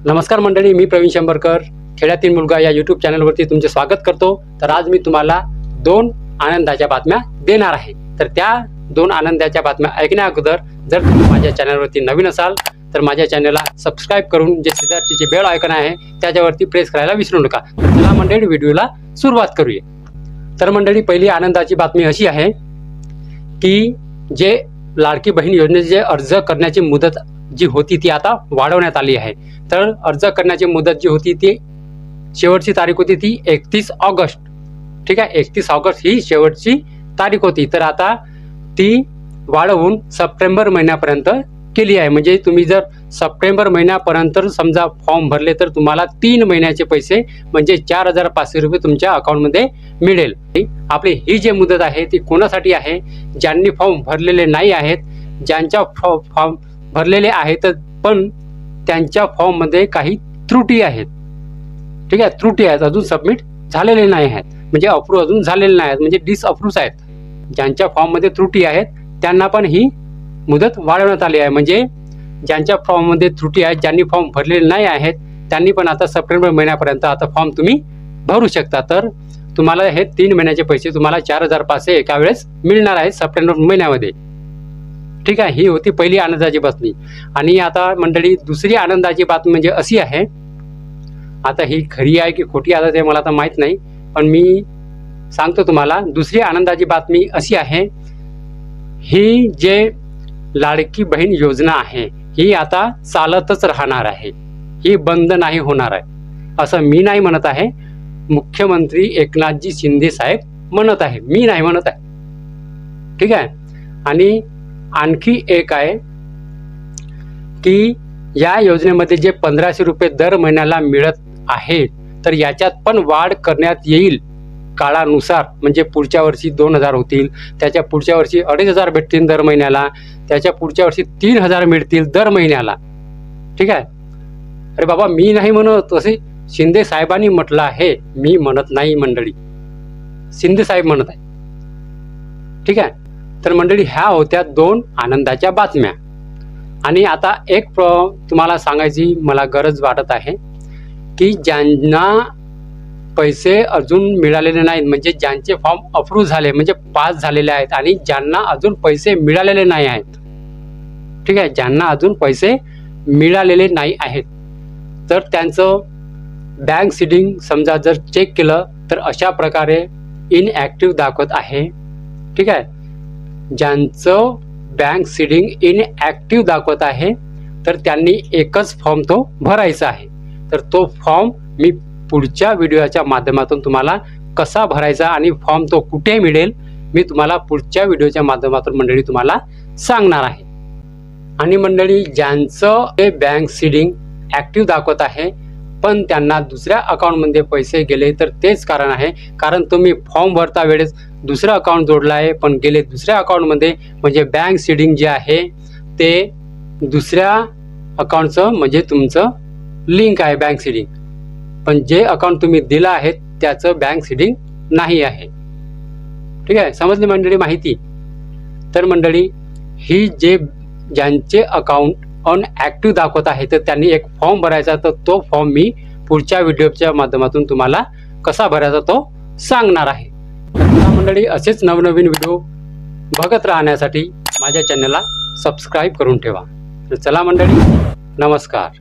नमस्कार मंडळी, मी प्रवीण शंभरकर खेड्यातील मुलगा या यूट्यूब चॅनलवरती तुमचे स्वागत करतो। तर आज मी तुम्हाला दोन आनंदाच्या बातम्या देणार आहे। तर त्या दोन आनंदाच्या बातम्या ऐकण्या अगोदर जर तुम्ही माझ्या चॅनलवरती नवीन असाल तर माझ्या चॅनलला सबस्क्राइब करून जे शेजारची जे बेल आयकॉन आहे त्याच्यावरती प्रेस करायला विसरू नका। चला मंडळी, व्हिडिओला सुरुवात करूया। तर मंडळी, पहिली आनंदाची बातमी अशी आहे की जे लाडकी बहीण योजनेचे अर्ज करण्याची मुदत जी होती ती आता वाढवण्यात आली आहे। तर अर्ज करण्याची मुदत जी होती ती शेवटची तारीख होती ती 31 ऑगस्ट। ठीक आहे, 31 ऑगस्ट ही शेवटची तारीख होती। तर आता ती वाढवून सप्टेंबर महिन्यापर्यंत केली आहे। म्हणजे तुम्ही जर सप्टेंबर महिन्यापर्यंत समजा फॉर्म भरले तर तुम्हाला 3 महिन्याचे पैसे म्हणजे 4,500 रुपये तुमच्या अकाउंटमध्ये मिळेल। आपली ही जी मुदत आहे ती कोणासाठी आहे? ज्यांनी फॉर्म भरलेले नाही आहेत, ज्यांच्या फॉर्म भरलेले आहेत पण त्यांच्या फॉर्ममध्ये काही त्रुटी आहेत। ठीक आहे, त्रुटी आहेत, अजून सबमिट झालेले नाही आहेत, म्हणजे अप्रूव्ह अजून झालेले नाही आहेत, म्हणजे डिसअप्रूव्ह आहेत। ज्यांच्या फॉर्ममध्ये त्रुटी आहेत त्यांना पण ही मुदत वाढवण्यात आली आहे। म्हणजे ज्यांच्या फॉर्ममध्ये त्रुटी आहेत, ज्यांनी फॉर्म भरलेले नाही आहेत त्यांनी पण आता सप्टेंबर महिन्यापर्यंत आता फॉर्म तुम्ही भरू शकता। तर तुम्हाला हे 3 महिन्याचे पैसे तुम्हाला 4,500 एका वेळेस मिळणार आहेत सप्टेंबर महिन्यामध्ये। ठीक आहे, ही होती पहिली आनंदाची बातमी। आणि आता मंडळी, दुसरी आनंदाची बातमी म्हणजे अशी आहे, आता ही खरी आहे की खोटी आहे ते मला आता माहीत नाही, पण मी सांगतो तुम्हाला। दुसरी आनंदाची बातमी अशी आहे, ही जे लाडकी बहीण योजना आहे ही आता चालतच राहणार आहे, ही बंद नाही होणार आहे असं मी नाही म्हणत आहे, मुख्यमंत्री एकनाथजी शिंदे साहेब म्हणत आहे, मी नाही म्हणत आहे। ठीक आहे, आणि आणखी एक आहे की या योजनेमध्ये जे 1,500 रुपये दर महिन्याला मिळत आहे तर याच्यात पण वाढ करण्यात येईल काळानुसार। म्हणजे पुढच्या वर्षी 2,000 होतील, त्याच्या पुढच्या वर्षी 2,500 भेटतील दर महिन्याला, त्याच्या पुढच्या वर्षी 3,000 मिळतील दर महिन्याला। ठीक आहे, अरे बाबा, मी नाही म्हणत, असे शिंदे साहेबांनी म्हटलं आहे, मी म्हणत नाही मंडळी, शिंदे साहेब म्हणत आहे। ठीक आहे, तर मंडळी, ह्या होत्या दोन आनंदाच्या बातम्या। आणि आता एक तुम्हाला सांगायची मला गरज वाटत आहे की ज्यांना पैसे अजून मिळालेले नाहीत, म्हणजे ज्यांचे फॉर्म अप्रूव्ह झाले म्हणजे पास झालेले आहेत आणि ज्यांना अजून पैसे मिळालेले नाही आहेत। ठीक आहे, ज्यांना अजून पैसे मिळालेले नाही आहेत तर त्यांचं बँक सीडिंग समजा जर चेक केलं तर अशा प्रकारे इनॲक्टिव्ह दाखवत आहे। ठीक आहे, ज्यांचं बँक सीडिंग इनॲक्टिव्ह दाखवत आहे तर त्यांनी एकच फॉर्म तो भरायचा आहे। तर तो फॉर्म मी पुढच्या व्हिडिओच्या माध्यमातून तुम्हाला कसा भरायचा आणि फॉर्म तो कुठे मिळेल मी तुम्हाला पुढच्या व्हिडिओच्या माध्यमातून मंडळी तुम्हाला सांगणार आहे। आणि मंडळी, ज्यांचं हे बँक सीडिंग ॲक्टिव्ह दाखवत आहे पण त्यांना दुसऱ्या अकाउंटमध्ये पैसे गेले तर तेच कारण आहे, कारण तुम्ही फॉर्म भरता वेळेस दुसरं अकाउंट जोडलं आहे पण गेले दुसऱ्या अकाउंटमध्ये, म्हणजे बँक सीडिंग जे आहे ते दुसऱ्या अकाउंटचं म्हणजे तुमचं लिंक आहे बँक सीडिंग, पण जे अकाउंट तुम्ही दिलं आहे त्याचं बँक सीडिंग नाही आहे। ठीक आहे, समजली मंडळी माहिती? तर मंडळी, ही ज्यांचे अकाउंट अनॲक्टिव्ह दाखवत आहे तर त्यांनी एक फॉर्म भरायचा, तर तो फॉर्म मी पुढच्या व्हिडिओच्या माध्यमातून तुम्हाला कसा भरायचा तो सांगणार आहे। तर मंडळी, असेच नवनवीन व्हिडिओ बघत राहण्यासाठी माझ्या चॅनलला सबस्क्राईब करून ठेवा। तर चला मंडळी, नमस्कार।